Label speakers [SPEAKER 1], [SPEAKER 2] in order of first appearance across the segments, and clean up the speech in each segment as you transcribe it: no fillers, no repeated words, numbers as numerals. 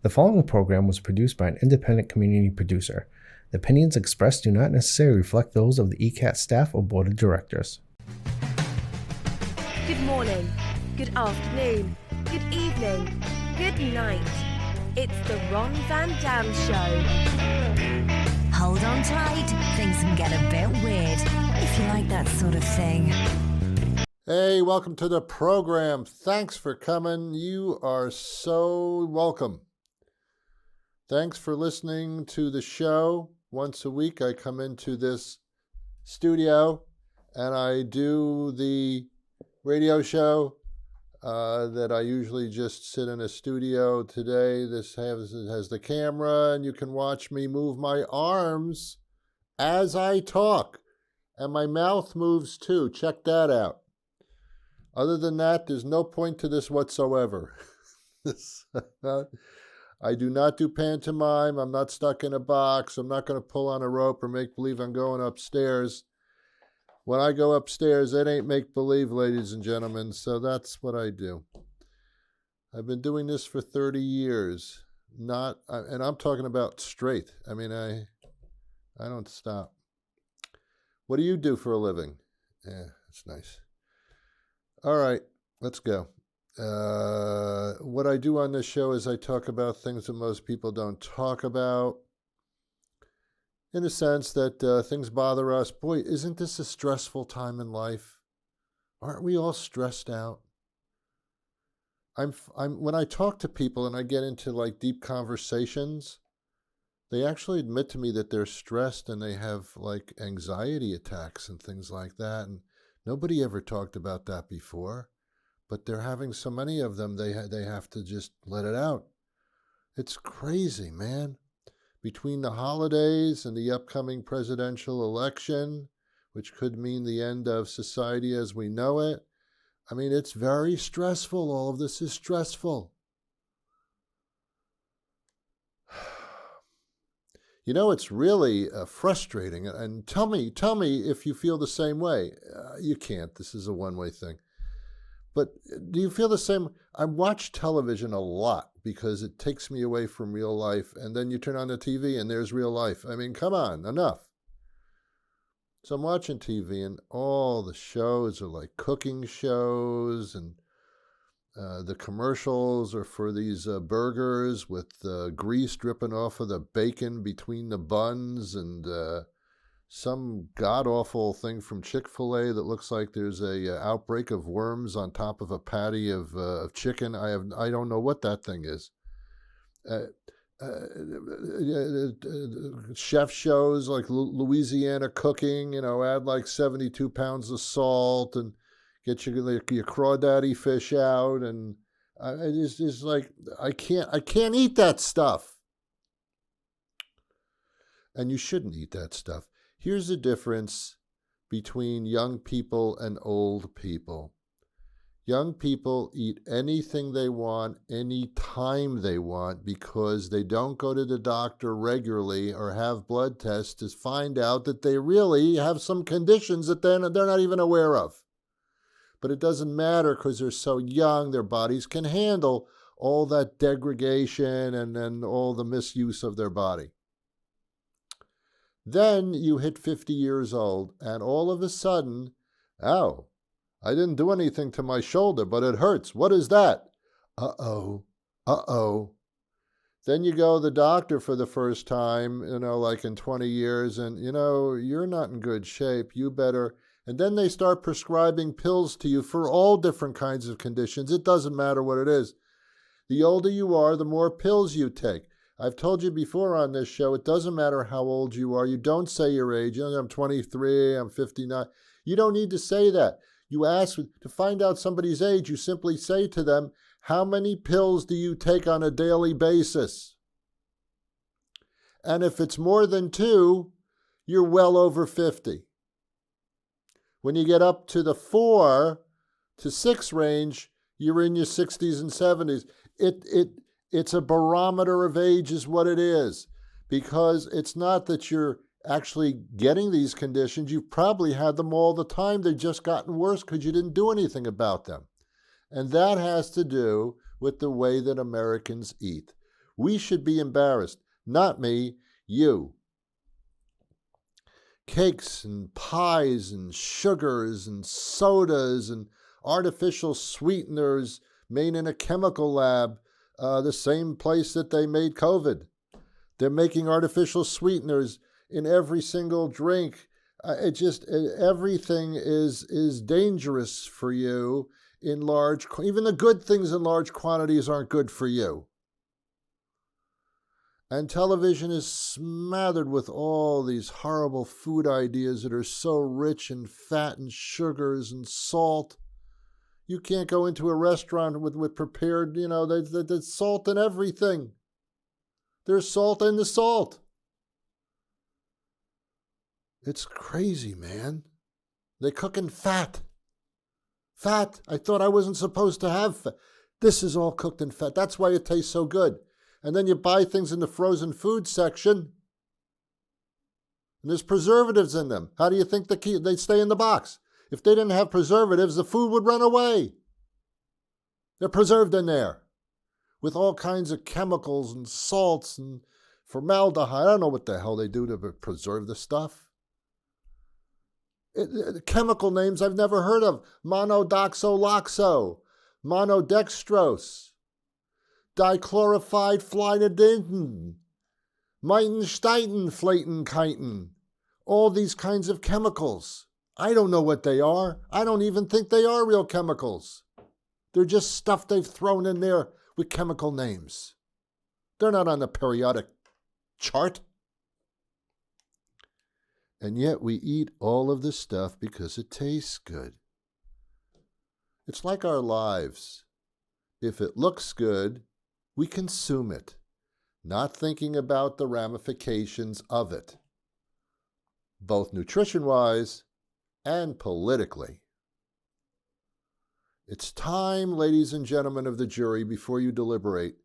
[SPEAKER 1] The following program was produced by an independent community producer. The opinions expressed do not necessarily reflect those of the ECAT staff or board of directors.
[SPEAKER 2] Good morning, good afternoon, good evening, good night. It's the Ron Van Dam Show.
[SPEAKER 3] Hold on tight, things can get a bit weird, if you like that sort of thing.
[SPEAKER 4] Hey, welcome to the program. Thanks for coming. You are so welcome. Thanks for listening to the show. Once a week, I come into this studio and I do the radio show that I usually just sit in a studio. Today, this has the camera and you can watch me move my arms as I talk. And my mouth moves too. Check that out. Other than that, there's no point to this whatsoever. I do not do pantomime. I'm not stuck in a box. I'm not going to pull on a rope or make believe I'm going upstairs. When I go upstairs, it ain't make believe, ladies and gentlemen. So that's what I do. I've been doing this for 30 years. And I'm talking about straight. I mean, I don't stop. What do you do for a living? Yeah, it's nice. All right, let's go. What I do on this show is I talk about things that most people don't talk about, in the sense that things bother us. Boy, isn't this a stressful time in life? Aren't we all stressed out? When I talk to people and I get into like deep conversations, they actually admit to me that they're stressed and they have like anxiety attacks and things like that. And nobody ever talked about that before. But they're having so many of them, they have to just let it out. It's crazy, man. Between the holidays and the upcoming presidential election, which could mean the end of society as we know it, I mean, it's very stressful. All of this is stressful. You know, it's really frustrating. And tell me if you feel the same way. You can't. This is a one-way thing. But do you feel the same? I watch television a lot because it takes me away from real life. And then you turn on the TV and there's real life. I mean, come on, enough. So I'm watching TV and all the shows are like cooking shows. And the commercials are for these burgers with grease dripping off of the bacon between the buns and some god-awful thing from Chick-fil-A that looks like there's a outbreak of worms on top of a patty of chicken. I don't know what that thing is. Chef shows like Louisiana cooking, add like 72 pounds of salt and get your crawdaddy fish out, and it's just like I can't eat that stuff. And you shouldn't eat that stuff. Here's the difference between young people and old people. Young people eat anything they want, any time they want, because they don't go to the doctor regularly or have blood tests to find out that they really have some conditions that they're not even aware of. But it doesn't matter because they're so young, their bodies can handle all that degradation and all the misuse of their body. Then you hit 50 years old, and all of a sudden, oh, I didn't do anything to my shoulder, but it hurts. What is that? Uh-oh. Then you go to the doctor for the first time, like in 20 years, and, you're not in good shape. You better. And then they start prescribing pills to you for all different kinds of conditions. It doesn't matter what it is. The older you are, the more pills you take. I've told you before on this show, it doesn't matter how old you are. You don't say your age. I'm 23, I'm 59. You don't need to say that. You ask to find out somebody's age. You simply say to them, how many pills do you take on a daily basis? And if it's more than 2, you're well over 50. When you get up to the 4 to 6 range, you're in your 60s and 70s. It's a barometer of age is what it is, because it's not that you're actually getting these conditions. You've probably had them all the time. They've just gotten worse because you didn't do anything about them. And that has to do with the way that Americans eat. We should be embarrassed. Not me, you. Cakes and pies and sugars and sodas and artificial sweeteners made in a chemical lab, the same place that they made COVID. They're making artificial sweeteners in every single drink. Everything is dangerous for you in large, even the good things in large quantities aren't good for you. And television is smothered with all these horrible food ideas that are so rich in fat and sugars and salt. You can't go into a restaurant with prepared, there's salt in everything. There's salt in the salt. It's crazy, man. They cook in fat. Fat. I thought I wasn't supposed to have fat. This is all cooked in fat. That's why it tastes so good. And then you buy things in the frozen food section, and there's preservatives in them. How do you think they'd stay in the box? If they didn't have preservatives, the food would run away. They're preserved in there with all kinds of chemicals and salts and formaldehyde. I don't know what the hell they do to preserve the stuff. Chemical names I've never heard of. Monodoxoloxo, monodextrose, dichlorophyllene flinidin, Mitensteitenflatenkiten, all these kinds of chemicals. I don't know what they are. I don't even think they are real chemicals. They're just stuff they've thrown in there with chemical names. They're not on the periodic chart. And yet we eat all of this stuff because it tastes good. It's like our lives. If it looks good, we consume it, not thinking about the ramifications of it, both nutrition-wise and politically. It's time, ladies and gentlemen of the jury, before you deliberate,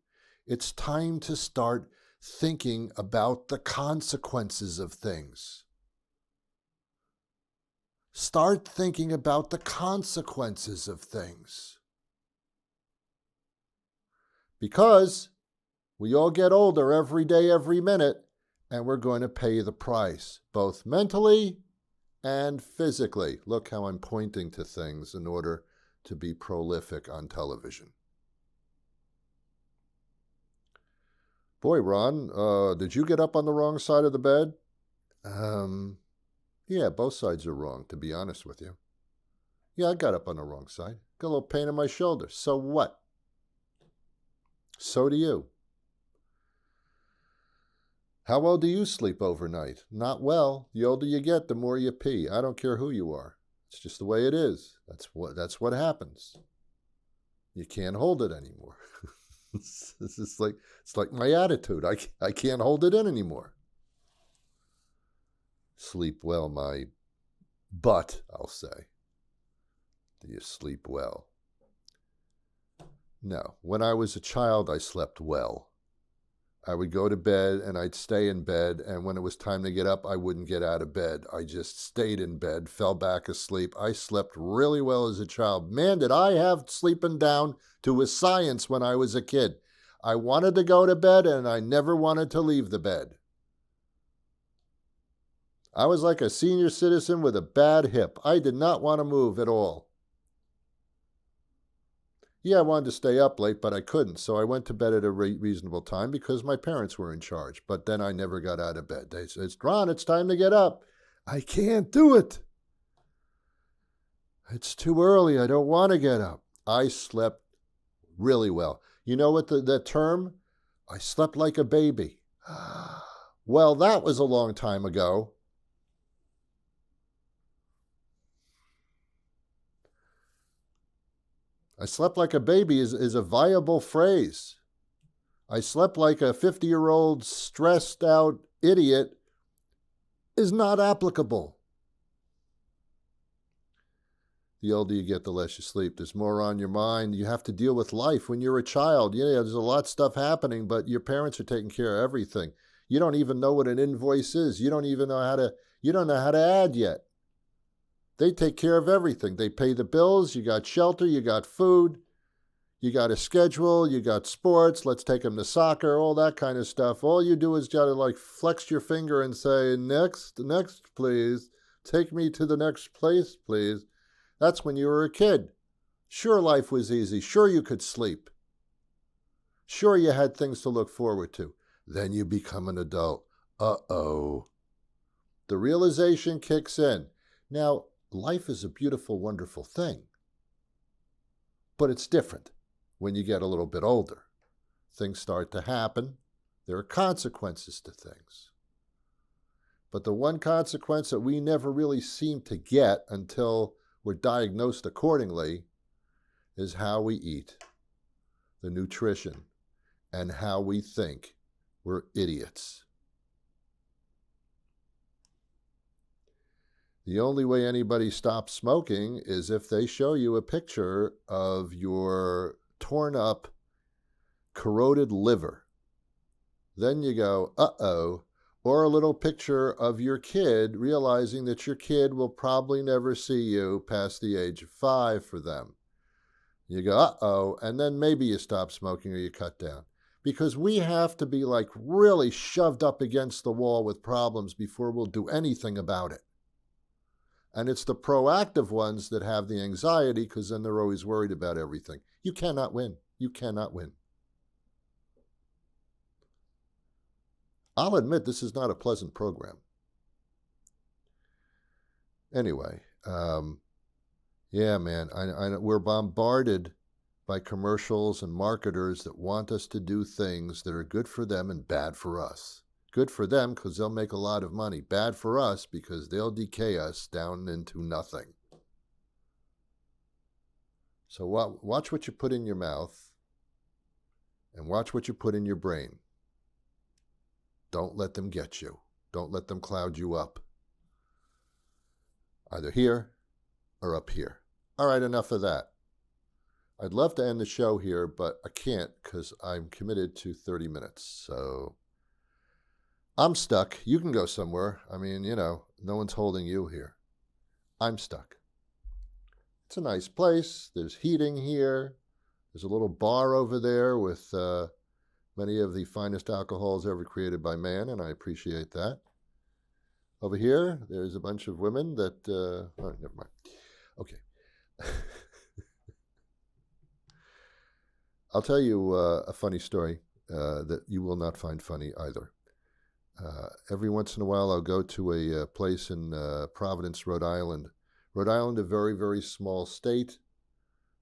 [SPEAKER 4] it's time to start thinking about the consequences of things. Start thinking about the consequences of things. Because we all get older every day, every minute, and we're going to pay the price, both mentally and physically. Look how I'm pointing to things in order to be prolific on television. Boy, Ron, did you get up on the wrong side of the bed? Yeah, both sides are wrong, to be honest with you. Yeah, I got up on the wrong side. Got a little pain in my shoulder. So what? So do you. How well do you sleep overnight? Not well. The older you get, the more you pee. I don't care who you are. It's just the way it is. That's what happens. You can't hold it anymore. It's like my attitude. I can't hold it in anymore. Sleep well, my butt, I'll say. Do you sleep well? No. When I was a child, I slept well. I would go to bed and I'd stay in bed, and when it was time to get up, I wouldn't get out of bed. I just stayed in bed, fell back asleep. I slept really well as a child. Man, did I have sleeping down to a science when I was a kid. I wanted to go to bed and I never wanted to leave the bed. I was like a senior citizen with a bad hip. I did not want to move at all. Yeah, I wanted to stay up late, but I couldn't, so I went to bed at a reasonable time because my parents were in charge. But then I never got out of bed. They said, Ron, it's time to get up. I can't do it. It's too early. I don't want to get up. I slept really well. You know what the term? I slept like a baby. Well, that was a long time ago. I slept like a baby is a viable phrase. I slept like a 50-year-old stressed out idiot is not applicable. The older you get, the less you sleep. There's more on your mind. You have to deal with life. When you're a child, there's a lot of stuff happening, but your parents are taking care of everything. You don't even know what an invoice is. You don't know how to add yet. They take care of everything. They pay the bills. You got shelter. You got food. You got a schedule, you got sports, let's take them to soccer, all that kind of stuff. All you do is just like flex your finger and say, next, please. Take me to the next place, please. That's when you were a kid. Sure, life was easy. Sure, you could sleep. Sure, you had things to look forward to. Then you become an adult. Uh-oh. The realization kicks in. Now, life is a beautiful, wonderful thing. But it's different when you get a little bit older. Things start to happen. There are consequences to things. But the one consequence that we never really seem to get until we're diagnosed accordingly is how we eat, the nutrition, and how we think. We're idiots. The only way anybody stops smoking is if they show you a picture of your torn up, corroded liver. Then you go, uh-oh. Or a little picture of your kid realizing that your kid will probably never see you past the age of 5 for them. You go, uh-oh, and then maybe you stop smoking or you cut down. Because we have to be like really shoved up against the wall with problems before we'll do anything about it. And it's the proactive ones that have the anxiety because then they're always worried about everything. You cannot win. You cannot win. I'll admit this is not a pleasant program. Anyway, yeah, man, we're bombarded by commercials and marketers that want us to do things that are good for them and bad for us. Good for them because they'll make a lot of money. Bad for us because they'll decay us down into nothing. So watch what you put in your mouth and watch what you put in your brain. Don't let them get you. Don't let them cloud you up. Either here or up here. All right, enough of that. I'd love to end the show here, but I can't because I'm committed to 30 minutes. So I'm stuck. You can go somewhere. I mean, no one's holding you here. I'm stuck. It's a nice place. There's heating here. There's a little bar over there with many of the finest alcohols ever created by man, and I appreciate that. Over here, there's a bunch of women that... oh, never mind. Okay. I'll tell you a funny story that you will not find funny either. Every once in a while, I'll go to a place in Providence, Rhode Island. Rhode Island, a very, very small state.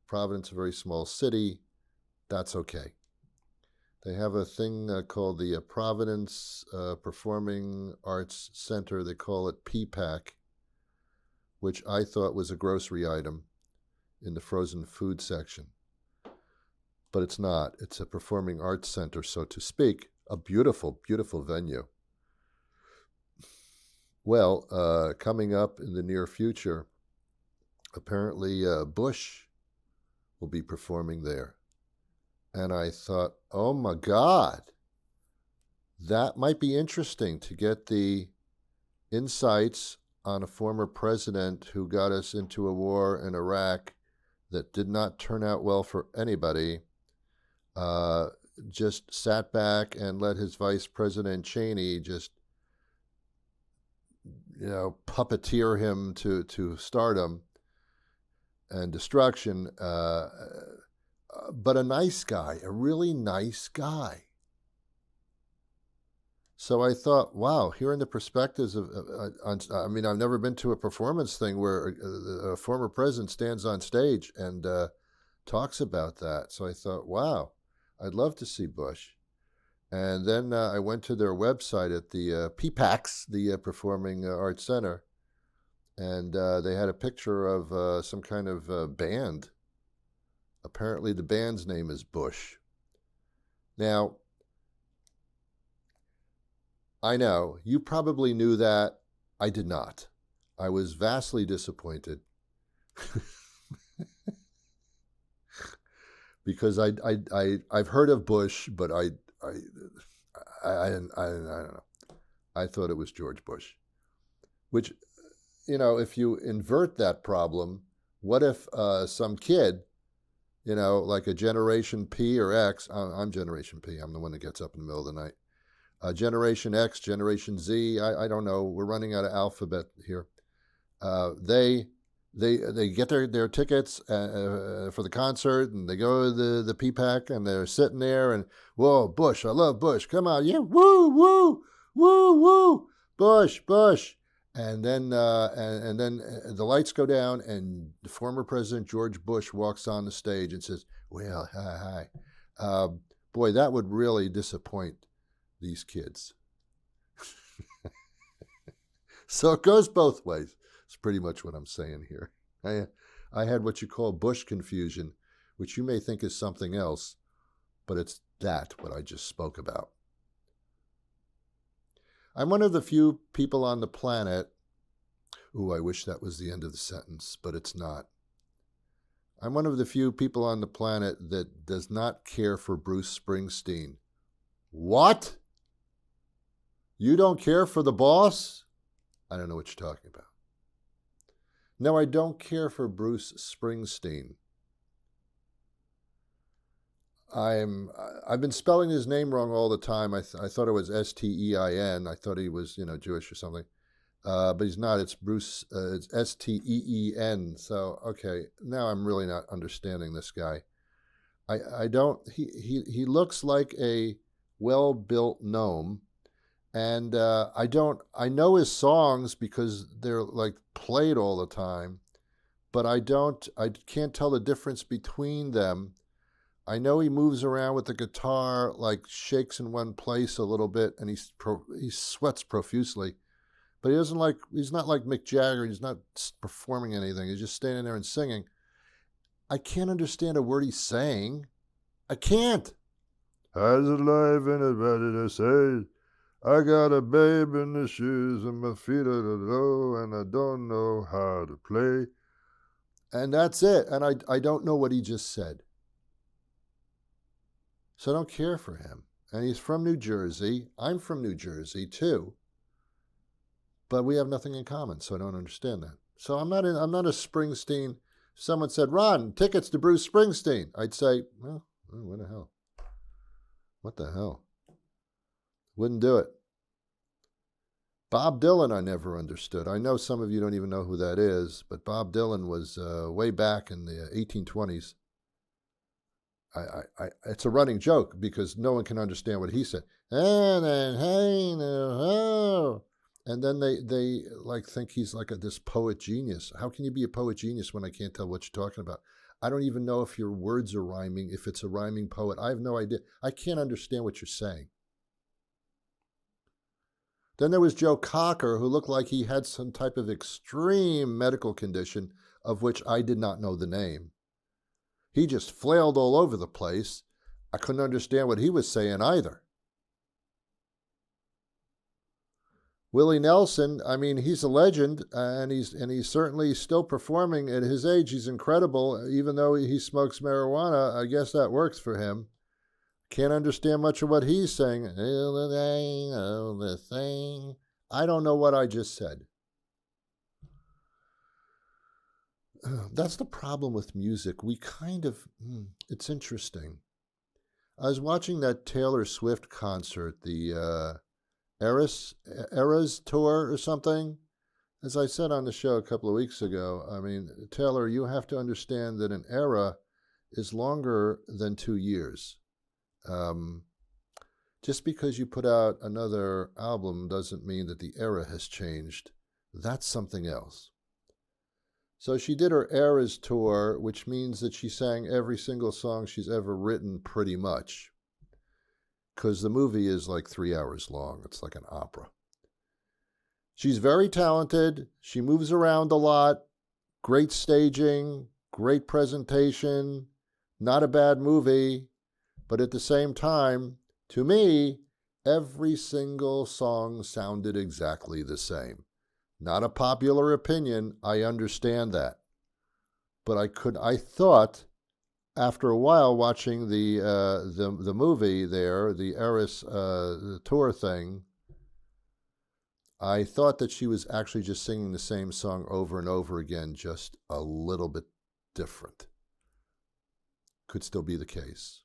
[SPEAKER 4] Providence, a very small city. That's okay. They have a thing called the Providence Performing Arts Center. They call it PPAC, which I thought was a grocery item in the frozen food section. But it's not. It's a performing arts center, so to speak. A beautiful, beautiful venue. Well, coming up in the near future, apparently Bush will be performing there. And I thought, oh my God, that might be interesting to get the insights on a former president who got us into a war in Iraq that did not turn out well for anybody, just sat back and let his vice president Cheney just, puppeteer him to stardom and destruction. But a nice guy, a really nice guy. So I thought, wow, hearing the perspectives of, I've never been to a performance thing where a former president stands on stage and talks about that. So I thought, wow, I'd love to see Bush. And then I went to their website at the PPACs, the Performing Arts Center, and they had a picture of some kind of band. Apparently the band's name is Bush. Now, I know, you probably knew that. I did not. I was vastly disappointed. Because I've heard of Bush, but I don't know. I thought it was George Bush. Which, if you invert that problem, what if some kid like a Generation P or X. I'm Generation P. I'm the one that gets up in the middle of the night. Generation X, Generation Z. I don't know. We're running out of alphabet here. They get their tickets for the concert, and they go to the PPAC, and they're sitting there, and whoa, Bush, I love Bush. Come on, yeah, woo, woo, woo, woo, Bush, Bush. And then the lights go down, and the former President George Bush walks on the stage and says, "Well, hi." Boy, that would really disappoint these kids. So it goes both ways. It's pretty much what I'm saying here. I had what you call Bush confusion, which you may think is something else, but it's what I just spoke about. I'm one of the few people on the planet. Ooh, I wish that was the end of the sentence, but it's not. I'm one of the few people on the planet that does not care for Bruce Springsteen. What? You don't care for the boss? I don't know what you're talking about. No, I don't care for Bruce Springsteen. I've been spelling his name wrong all the time. I thought it was Stein. I thought he was, Jewish or something. But he's not. It's Bruce. It's Steen. So, okay, now I'm really not understanding this guy. I don't. He looks like a well-built gnome, and I know his songs because they're like played all the time, but I can't tell the difference between them. I know he moves around with the guitar, like shakes in one place a little bit, and he sweats profusely. But he's not like Mick Jagger. He's not performing anything. He's just standing there and singing. I can't understand a word he's saying. I can't. How's it life anybody that says, I got a babe in the shoes and my feet are low and I don't know how to play. And that's it. And I don't know what he just said. So I don't care for him. And he's from New Jersey. I'm from New Jersey too. But we have nothing in common, so I don't understand that. So I'm not a Springsteen. If someone said, Ron, tickets to Bruce Springsteen, I'd say, well, what the hell? What the hell? Wouldn't do it. Bob Dylan I never understood. I know some of you don't even know who that is, but Bob Dylan was way back in the 1820s. It's a running joke because no one can understand what he said. And then they like think he's like this poet genius. How can you be a poet genius when I can't tell what you're talking about? I don't even know if your words are rhyming, if it's a rhyming poet. I have no idea. I can't understand what you're saying. Then there was Joe Cocker, who looked like he had some type of extreme medical condition of which I did not know the name. He just flailed all over the place. I couldn't understand what he was saying either. Willie Nelson, I mean, he's a legend, and he's certainly still performing at his age. He's incredible, even though he smokes marijuana. I guess that works for him. Can't understand much of what he's saying. The thing. I don't know what I just said. That's the problem with music. We it's interesting. I was watching that Taylor Swift concert, the Eras tour or something. As I said on the show a couple of weeks ago, I mean, Taylor, you have to understand that an era is longer than 2 years. Just because you put out another album doesn't mean that the era has changed. That's something else. So she did her Eras tour, which means that she sang every single song she's ever written pretty much. Because the movie is like 3 hours long. It's like an opera. She's very talented. She moves around a lot. Great staging, great presentation, not a bad movie. But at the same time, to me, every single song sounded exactly the same. Not a popular opinion, I understand that. But I thought, after a while watching the movie there, the Eras tour thing, I thought that she was actually just singing the same song over and over again, just a little bit different. could still be the case.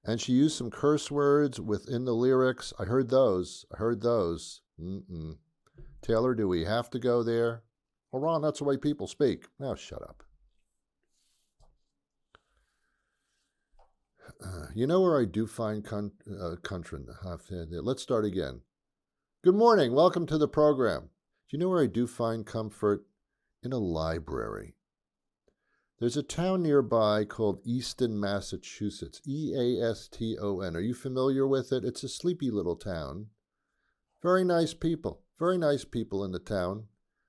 [SPEAKER 4] And she used some curse words within the lyrics. I heard those. Taylor, do we have to go there? Well, Ron, that's the way people speak. Now, shut up. You know where I do find country? Let's start again. Good morning. Welcome to the program. Do you know where I do find comfort? In a library. There's a town nearby called Easton, Massachusetts. Easton. Are you familiar with it? It's a sleepy little town. Very nice people. Very nice people in the town.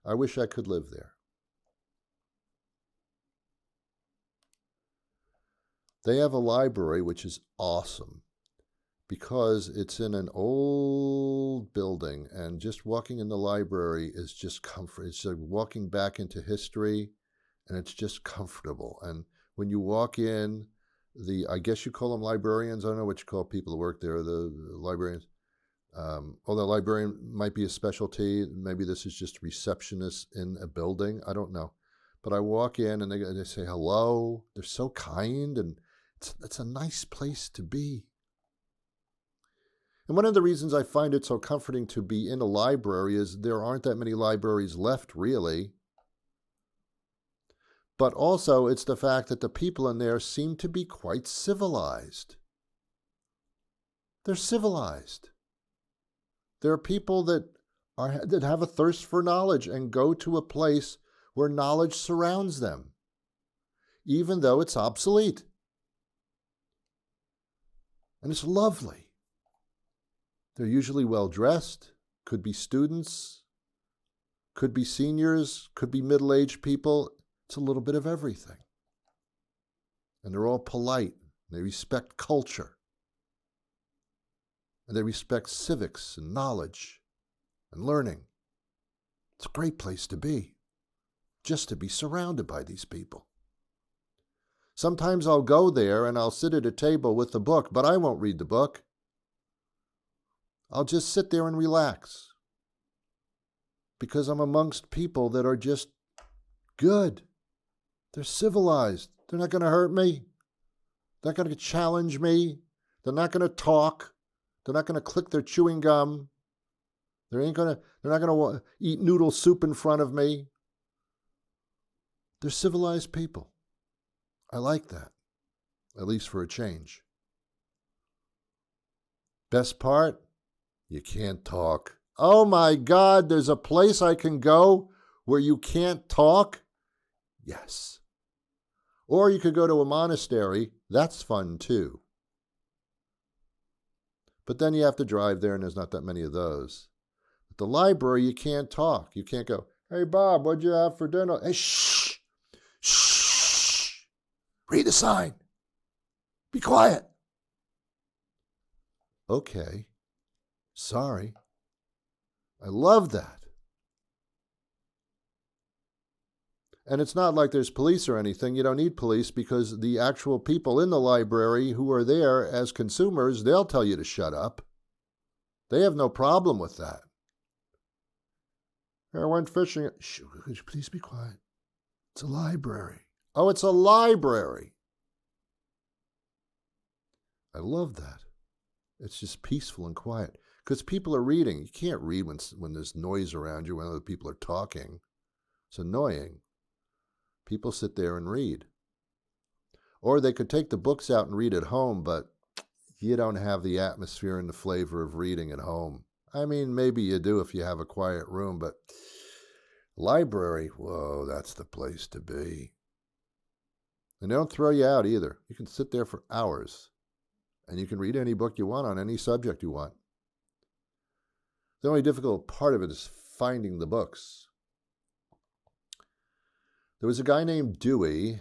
[SPEAKER 4] I wish I could live there. They have a library, which is awesome because it's in an old building, and just walking in the library is just comfort. It's like walking back into history, and it's just comfortable. And when you walk in, I guess you call them librarians. I don't know what you call people who work there, the librarians. Although librarian might be a specialty. Maybe this is just receptionists in a building. I don't know. But I walk in, and they say hello. They're so kind, and it's a nice place to be. And one of the reasons I find it so comforting to be in a library is there aren't that many libraries left, really. But also, it's the fact that the people in there seem to be quite civilized. They're civilized. There are people that have a thirst for knowledge and go to a place where knowledge surrounds them, even though it's obsolete. And it's lovely. They're usually well-dressed, could be students, could be seniors, could be middle-aged people. It's a little bit of everything. And they're all polite. They respect culture. And they respect civics and knowledge and learning. It's a great place to be, just to be surrounded by these people. Sometimes I'll go there and I'll sit at a table with the book, but I won't read the book. I'll just sit there and relax because I'm amongst people that are just good. They're civilized. They're not going to hurt me. They're not going to challenge me. They're not going to talk. They're not going to click their chewing gum. They're not going to eat noodle soup in front of me. They're civilized people. I like that, at least for a change. Best part? You can't talk. Oh my God, there's a place I can go where you can't talk? Yes. Or you could go to a monastery. That's fun too. But then you have to drive there, and there's not that many of those. At the library, you can't talk. You can't go, hey, Bob, what'd you have for dinner? Hey, shh. Shh. Read the sign. Be quiet. Okay. Sorry. I love that. And it's not like there's police or anything. You don't need police because the actual people in the library who are there as consumers, they'll tell you to shut up. They have no problem with that. I went fishing. Shh, could you please be quiet? It's a library. Oh, it's a library. I love that. It's just peaceful and quiet. Because people are reading. You can't read when there's noise around you, when other people are talking. It's annoying. People sit there and read. Or they could take the books out and read at home, but you don't have the atmosphere and the flavor of reading at home. I mean, maybe you do if you have a quiet room, but library, whoa, that's the place to be. And they don't throw you out either. You can sit there for hours, and you can read any book you want on any subject you want. The only difficult part of it is finding the books. There was a guy named Dewey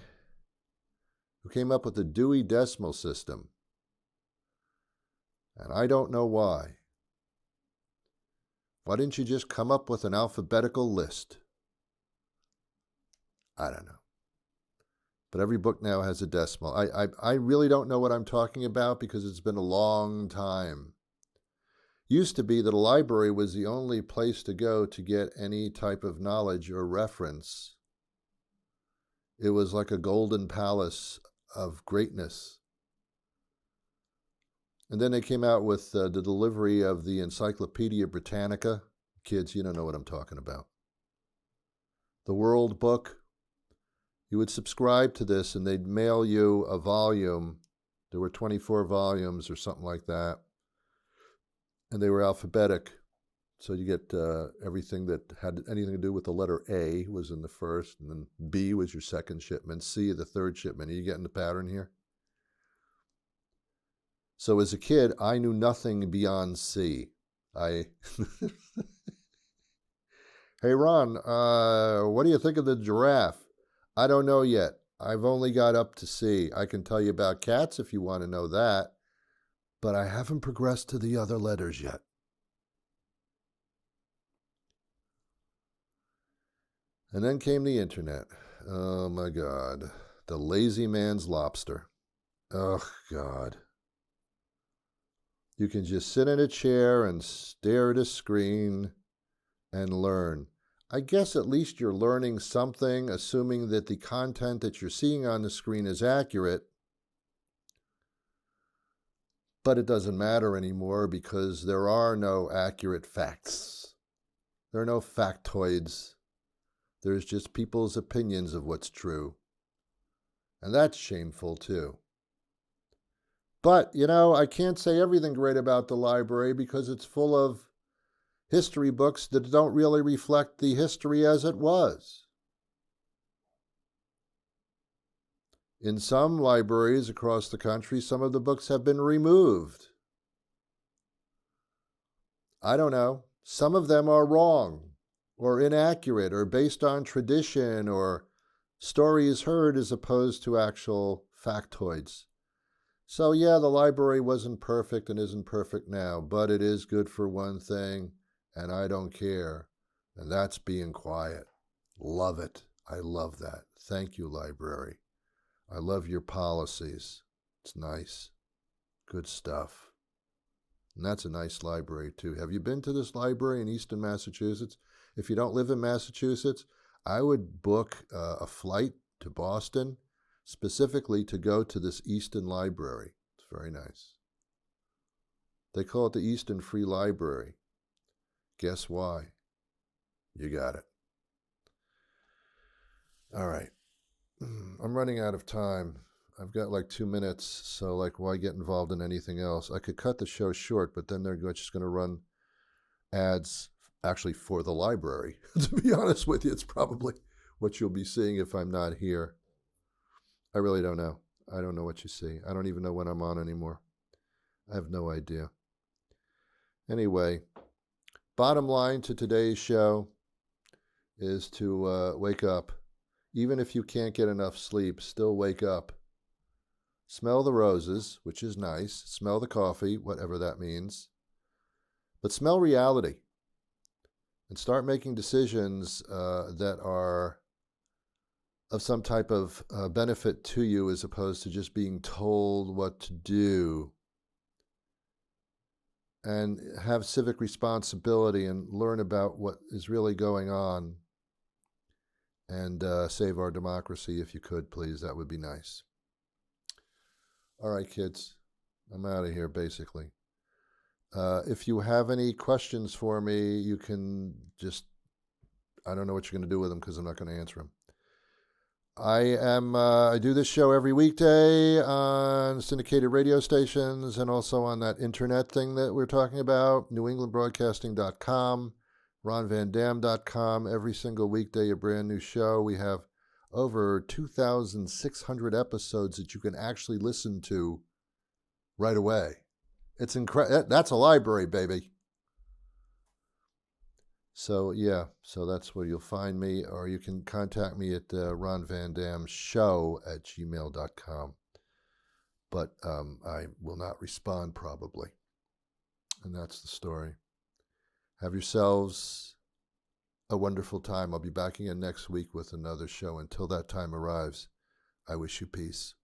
[SPEAKER 4] who came up with the Dewey Decimal System. And I don't know why. Why didn't you just come up with an alphabetical list? I don't know. But every book now has a decimal. I really don't know what I'm talking about because it's been a long time. Used to be that a library was the only place to go to get any type of knowledge or reference It was like a golden palace of greatness. And then they came out with the delivery of the Encyclopedia Britannica. Kids, you don't know what I'm talking about. The World Book. You would subscribe to this and they'd mail you a volume. There were 24 volumes or something like that. And they were alphabetic. So you get everything that had anything to do with the letter A was in the first, and then B was your second shipment, C the third shipment. Are you getting the pattern here? So as a kid, I knew nothing beyond C. Hey, Ron, what do you think of the giraffe? I don't know yet. I've only got up to C. I can tell you about cats if you want to know that, but I haven't progressed to the other letters yet. And then came the internet. Oh my God. The lazy man's lobster. Oh God. You can just sit in a chair and stare at a screen and learn. I guess at least you're learning something, assuming that the content that you're seeing on the screen is accurate. But it doesn't matter anymore because there are no accurate facts. There are no factoids. There's just people's opinions of what's true. And that's shameful too. But, I can't say everything great about the library because it's full of history books that don't really reflect the history as it was. In some libraries across the country, some of the books have been removed. I don't know. Some of them are wrong, or inaccurate, or based on tradition, or stories heard as opposed to actual factoids. So yeah, the library wasn't perfect and isn't perfect now, but it is good for one thing, and I don't care, and that's being quiet. Love it. I love that. Thank you, library. I love your policies. It's nice. Good stuff. And that's a nice library, too. Have you been to this library in Easton, Massachusetts? If you don't live in Massachusetts, I would book a flight to Boston specifically to go to this Easton Library. It's very nice. They call it the Easton Free Library. Guess why? You got it. All right. I'm running out of time. I've got like 2 minutes, so why get involved in anything else? I could cut the show short, but then they're just going to run ads actually for the library. To be honest with you, it's probably what you'll be seeing if I'm not here. I really don't know. I don't know what you see. I don't even know when I'm on anymore. I have no idea. Anyway, bottom line to today's show is to wake up. Even if you can't get enough sleep, still wake up. Smell the roses, which is nice. Smell the coffee, whatever that means. But smell reality. And start making decisions that are of some type of benefit to you as opposed to just being told what to do. And have civic responsibility and learn about what is really going on. And save our democracy if you could, please. That would be nice. All right, kids. I'm out of here, basically. If you have any questions for me, you can just, I don't know what you're going to do with them because I'm not going to answer them. I do this show every weekday on syndicated radio stations and also on that internet thing that we're talking about, NewEnglandBroadcasting.com, RonVanDam.com. Every single weekday, a brand new show. We have over 2,600 episodes that you can actually listen to right away. It's incredible. That's a library, baby. So, yeah, so that's where you'll find me, or you can contact me at ronvandamshow@gmail.com. But I will not respond, probably. And that's the story. Have yourselves a wonderful time. I'll be back again next week with another show. Until that time arrives, I wish you peace.